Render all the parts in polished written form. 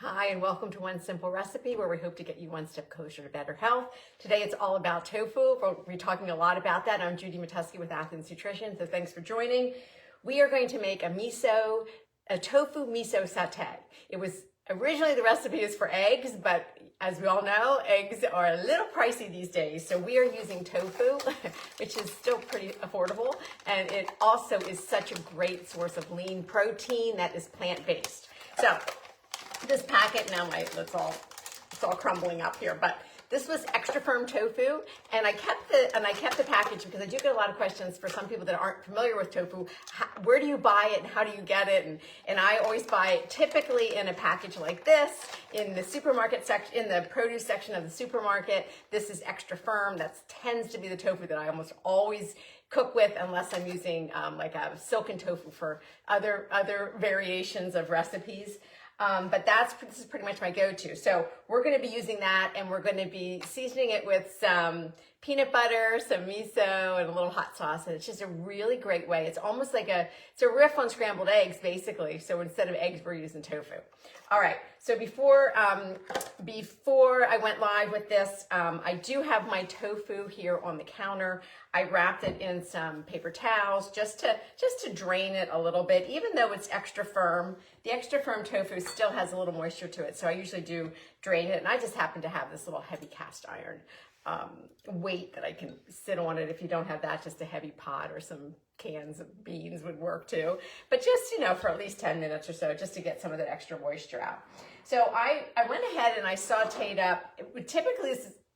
Hi, and welcome to One Simple Recipe, where we hope to get you one step closer to better health. Today it's all about tofu. We'll be talking a lot about that. I'm Judy Matusky with Athens Nutrition, so thanks for joining. We are going to make a tofu miso satay. It was originally, the recipe is for eggs, but as we all know, eggs are a little pricey these days. So we are using tofu, which is still pretty affordable. And it also is such a great source of lean protein that is plant-based. So this packet, now it's all crumbling up here, but this was extra firm tofu, and I kept the package because I do get a lot of questions for some people that aren't familiar with tofu. Where do you buy it and how do you get it? And I always buy it typically in a package like this in the supermarket section, in the produce section of the supermarket. This is extra firm. That tends to be the tofu that I almost always cook with, unless I'm using like a silken tofu for other variations of recipes. But this is pretty much my go-to. So we're going to be using that, and we're going to be seasoning it with some peanut butter, some miso, and a little hot sauce. And it's just a really great way. It's almost like it's a riff on scrambled eggs, basically. So instead of eggs, we're using tofu. All right. So before I went live with this, I do have my tofu here on the counter. I wrapped it in some paper towels just to drain it a little bit. Even though it's extra firm, the extra firm tofu still has a little moisture to it. So I usually do drain it, and I just happen to have this little heavy cast iron weight that I can sit on it. If you don't have that, just a heavy pot or some cans of beans would work too. But just, for at least 10 minutes or so, just to get some of that extra moisture out. So I went ahead and I sauteed up.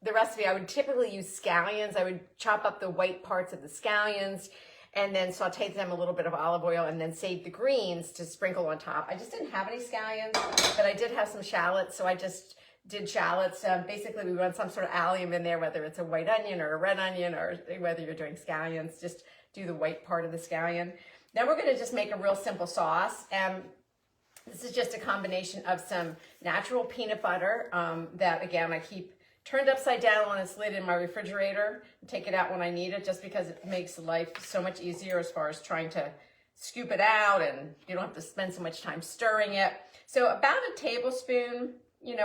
The recipe, I would typically use scallions. I would chop up the white parts of the scallions and then saute them a little bit of olive oil and then save the greens to sprinkle on top. I just didn't have any scallions, but I did have some shallots, so I just did shallots. Basically, we want some sort of allium in there, whether it's a white onion or a red onion, or whether you're doing scallions, just do the white part of the scallion. Now we're going to just make a real simple sauce. This is just a combination of some natural peanut butter that, again, I keep turned upside down on its lid in my refrigerator and take it out when I need it, just because it makes life so much easier as far as trying to scoop it out, and you don't have to spend so much time stirring it. So about a tablespoon,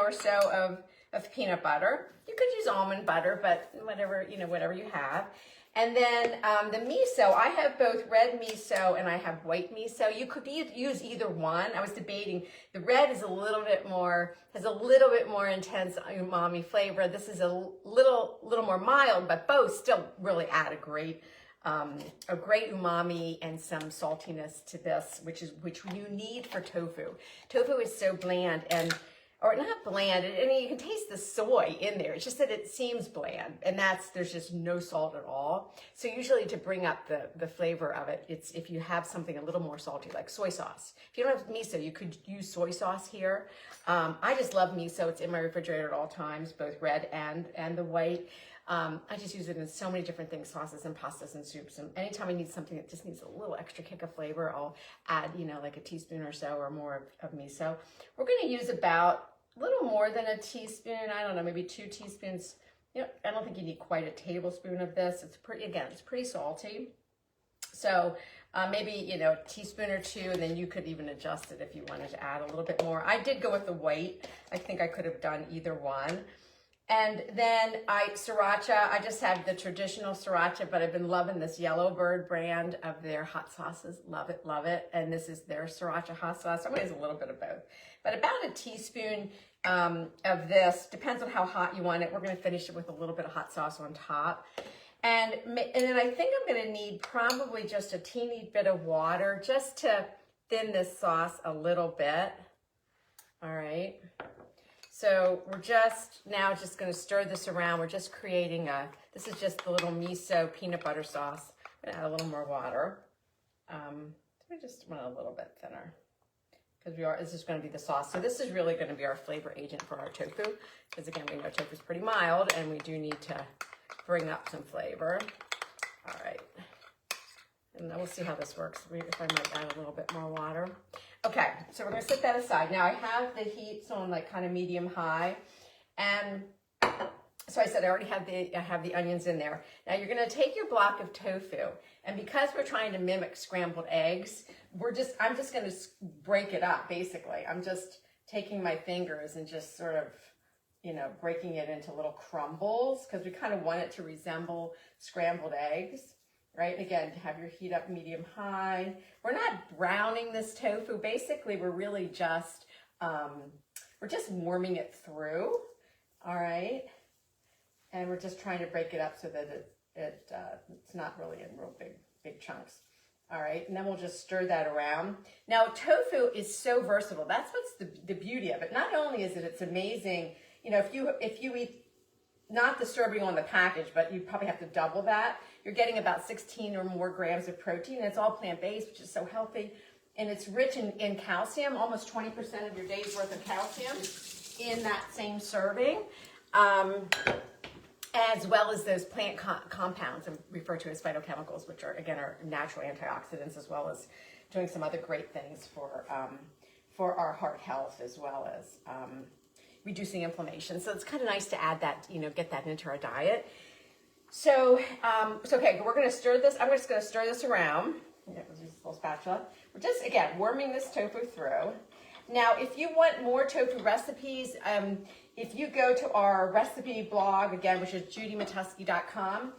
or so of peanut butter. You could use almond butter, but whatever you have. And then the miso, I have both red miso and I have white miso. You could use either one. I was debating. The red is has a little bit more intense umami flavor. This is a little more mild, but both still really add a great umami and some saltiness to this, which you need for tofu. Tofu is so bland or not bland. You can taste the soy in there. It's just that it seems bland, and there's just no salt at all. So usually to bring up the flavor of it, it's if you have something a little more salty, like soy sauce. If you don't have miso, you could use soy sauce here. I just love miso. It's in my refrigerator at all times, both red and the white. I just use it in so many different things, sauces and pastas and soups. And anytime I need something that just needs a little extra kick of flavor, I'll add, like a teaspoon or so or more of miso. We're going to use about a little more than a teaspoon. I don't know, maybe 2 teaspoons. I don't think you need quite a tablespoon of this. It's pretty salty. So maybe, a teaspoon or 2, and then you could even adjust it if you wanted to add a little bit more. I did go with the white. I think I could have done either one. And then sriracha, I just have the traditional sriracha, but I've been loving this Yellowbird brand of their hot sauces. Love it, love it. And this is their sriracha hot sauce. I'm going to use a little bit of both. But about a teaspoon of this, depends on how hot you want it. We're going to finish it with a little bit of hot sauce on top. And then I think I'm going to need probably just a teeny bit of water just to thin this sauce a little bit. All right. So we're now just going to stir this around. We're just creating this is just the little miso peanut butter sauce. I'm going to add a little more water. So we just want it a little bit thinner, because this is going to be the sauce. So this is really going to be our flavor agent for our tofu, because again, we know tofu is pretty mild and we do need to bring up some flavor. All right. And then we'll see how this works, if I might add a little bit more water. Okay, so we're going to set that aside. Now I have the heat on like kind of medium high, and so I said I already have the onions in there. Now you're going to take your block of tofu, and because we're trying to mimic scrambled eggs, I'm just going to break it up. Basically, I'm just taking my fingers and just sort of, breaking it into little crumbles, because we kind of want it to resemble scrambled eggs, right? Again, have your heat up medium high. We're not browning this tofu. Basically, we're really just, we're just warming it through, all right? And we're just trying to break it up so that it's not really in real big chunks. All right, and then we'll just stir that around. Now, tofu is so versatile. That's what's the beauty of it. Not only is it's amazing, if you eat not the serving on the package, but you probably have to double that. You're getting about 16 or more grams of protein. And it's all plant-based, which is so healthy. And it's rich in calcium, almost 20% of your day's worth of calcium in that same serving. As well as those plant compounds referred to as phytochemicals, which are natural antioxidants, as well as doing some other great things for our heart health, as well as reducing inflammation. So it's kind of nice to add that, get that into our diet. So, okay, we're going to stir this. I'm just going to stir this around. Use this little spatula. We're just, again, warming this tofu through. Now, if you want more tofu recipes, if you go to our recipe blog, again, which is judymatusky.com,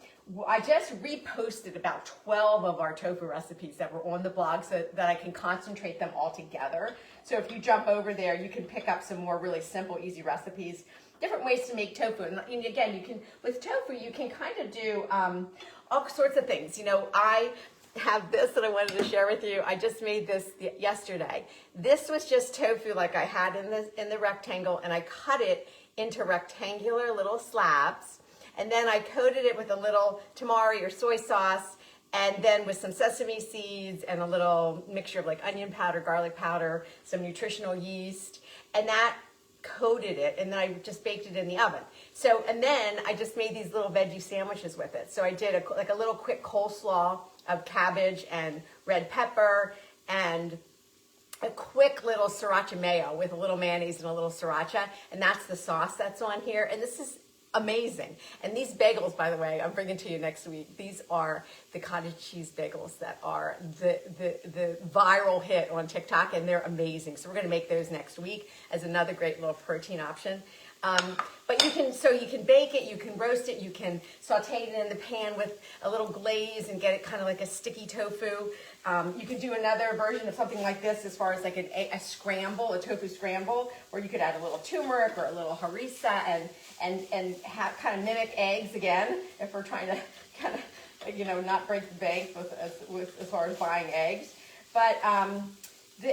I just reposted about 12 of our tofu recipes that were on the blog so that I can concentrate them all together. So if you jump over there, you can pick up some more really simple, easy recipes, different ways to make tofu. And again, with tofu, you can kind of do all sorts of things. I have this that I wanted to share with you. I just made this yesterday. This was just tofu like I had in the rectangle, and I cut it into rectangular little slabs, and then I coated it with a little tamari or soy sauce, and then with some sesame seeds and a little mixture of like onion powder, garlic powder, some nutritional yeast, and that coated it, and then I just baked it in the oven. So, and then I just made these little veggie sandwiches with it. So I did a little quick coleslaw of cabbage and red pepper, and a quick little sriracha mayo with a little mayonnaise and a little sriracha, and that's the sauce that's on here. And this is amazing. And these bagels, by the way, I'm bringing to you next week. These are the cottage cheese bagels that are the viral hit on TikTok, and they're amazing. So we're going to make those next week as another great little protein option. But you can bake it, you can roast it, you can saute it in the pan with a little glaze and get it kind of like a sticky tofu. You can do another version of something like this as far as like a scramble, a tofu scramble, where you could add a little turmeric or a little harissa and have kind of mimic eggs again, if we're trying to kind of not break the bank as far as buying eggs. But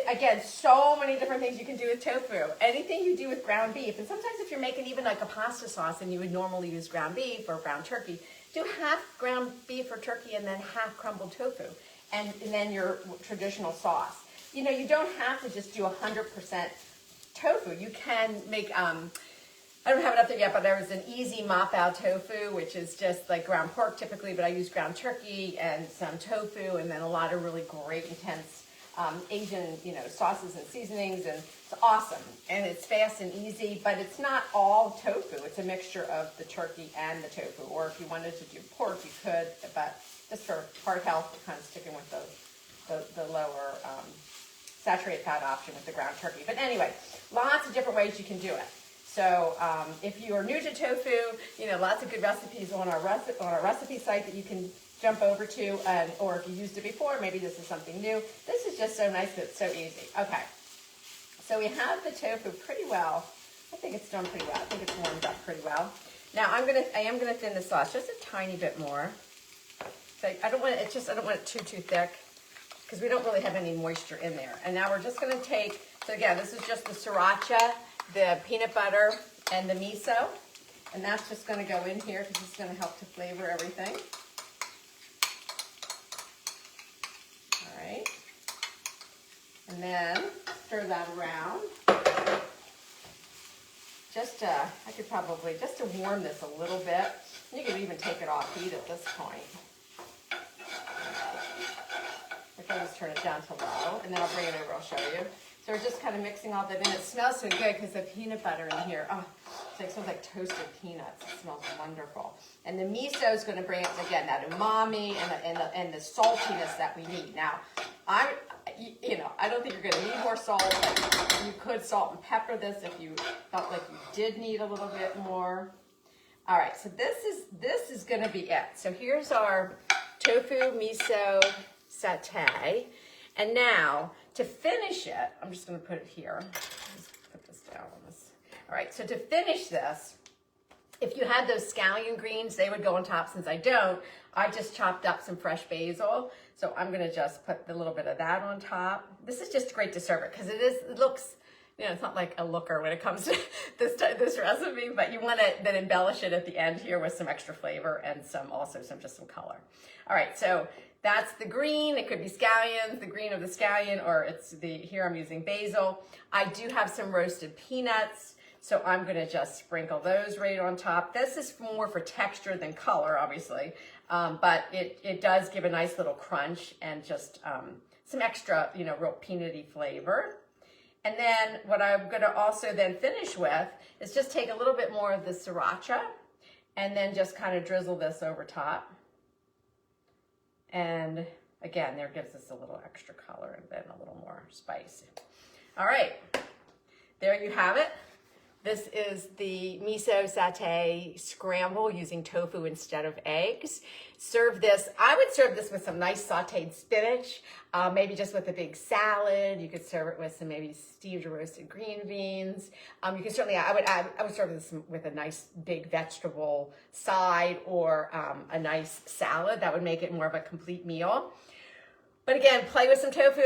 again, so many different things you can do with tofu. Anything you do with ground beef, and sometimes if you're making even like a pasta sauce and you would normally use ground beef or ground turkey, do half ground beef or turkey and then half crumbled tofu, and then your traditional sauce. You don't have to just do 100% tofu. You can make, I don't have it up there yet, but there was an easy mop-out tofu, which is just like ground pork typically, but I use ground turkey and some tofu, and then a lot of really great, intense Asian, sauces and seasonings, and it's awesome. And it's fast and easy, but it's not all tofu. It's a mixture of the turkey and the tofu. Or if you wanted to do pork, you could, but just for heart health, we're kind of sticking with the lower saturated fat option with the ground turkey. But anyway, lots of different ways you can do it. So if you are new to tofu, lots of good recipes on our recipe site that you can jump over to, or if you used it before, maybe this is something new. This is just so nice that it's so easy. Okay, so we have the tofu pretty well. I think it's done pretty well. I think it's warmed up pretty well. Now I am gonna thin the sauce just a tiny bit more. So I don't want it too thick, because we don't really have any moisture in there. And now we're just gonna take, so again, this is just the sriracha, the peanut butter, and the miso, and that's just gonna go in here because it's gonna help to flavor everything. And then stir that around. I could probably, just to warm this a little bit, you could even take it off heat at this point. I can just turn it down to low, and then I'll bring it over, I'll show you. So we're just kind of mixing all that in. It smells so good because the peanut butter in here, it smells like toasted peanuts. It smells wonderful. And the miso is going to bring it, again, that umami and the saltiness that we need. Now, you know, I don't think you're gonna need more salt, but you could salt and pepper this if you felt like you did need a little bit more. All right, so this is gonna be it. So here's our tofu miso satay. And now to finish it, I'm just gonna put it here. Just put this down on this. All right, so to finish this, if you had those scallion greens, they would go on top. Since I don't, I just chopped up some fresh basil. So I'm gonna just put a little bit of that on top. This is just great to serve it because it looks, you know, it's not like a looker when it comes to this recipe, but you wanna then embellish it at the end here with some extra flavor and also some color. All right, so that's the green. It could be scallions, the green of the scallion, or here I'm using basil. I do have some roasted peanuts. So I'm gonna just sprinkle those right on top. This is more for texture than color, obviously, but it does give a nice little crunch and just some extra, you know, real peanutty flavor. And then what I'm gonna also then finish with is just take a little bit more of the sriracha and then just kind of drizzle this over top. And again, there gives us a little extra color and then a little more spice. All right, there you have it. This is the miso satay scramble using tofu instead of eggs. Serve this, I would serve this with some nice sauteed spinach, maybe just with a big salad. You could serve it with some maybe steamed or roasted green beans. You could certainly, I would serve this with a nice big vegetable side or a nice salad. That would make it more of a complete meal. But again, play with some tofu,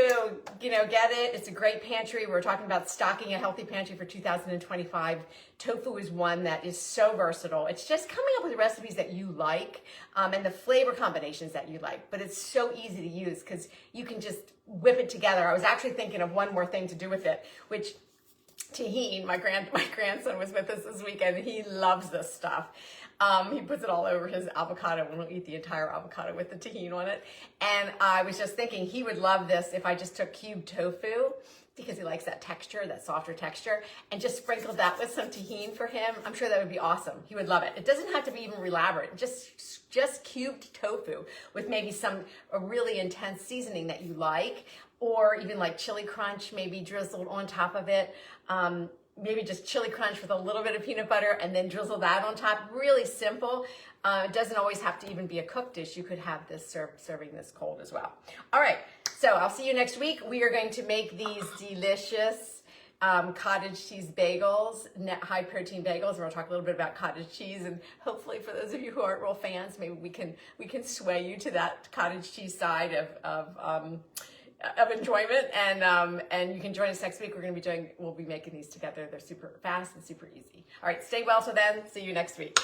you know, get it. It's a great pantry. We're talking about stocking a healthy pantry for 2025. Tofu is one that is so versatile. It's just coming up with recipes that you like and the flavor combinations that you like. But it's so easy to use because you can just whip it together. I was actually thinking of one more thing to do with it, which tahini, my grandson was with us this weekend, and he loves this stuff. He puts it all over his avocado, and we'll eat the entire avocado with the tahini on it. And I was just thinking he would love this if I just took cubed tofu, because he likes that texture, that softer texture, and just sprinkled that with some tahini for him. I'm sure that would be awesome. He would love it. It doesn't have to be even elaborate. Just cubed tofu with maybe a really intense seasoning that you like, or even like chili crunch, maybe drizzled on top of it. Maybe just chili crunch with a little bit of peanut butter and then drizzle that on top. Really simple. It doesn't always have to even be a cooked dish. You could have this serving this cold as well. All right, so I'll see you next week. We are going to make these delicious cottage cheese bagels, high protein bagels. And we'll talk a little bit about cottage cheese, and hopefully for those of you who aren't real fans, maybe we can sway you to that cottage cheese side of enjoyment, and you can join us next week. We'll be making these together. They're super fast and super easy. All right, stay well till then. See you next week.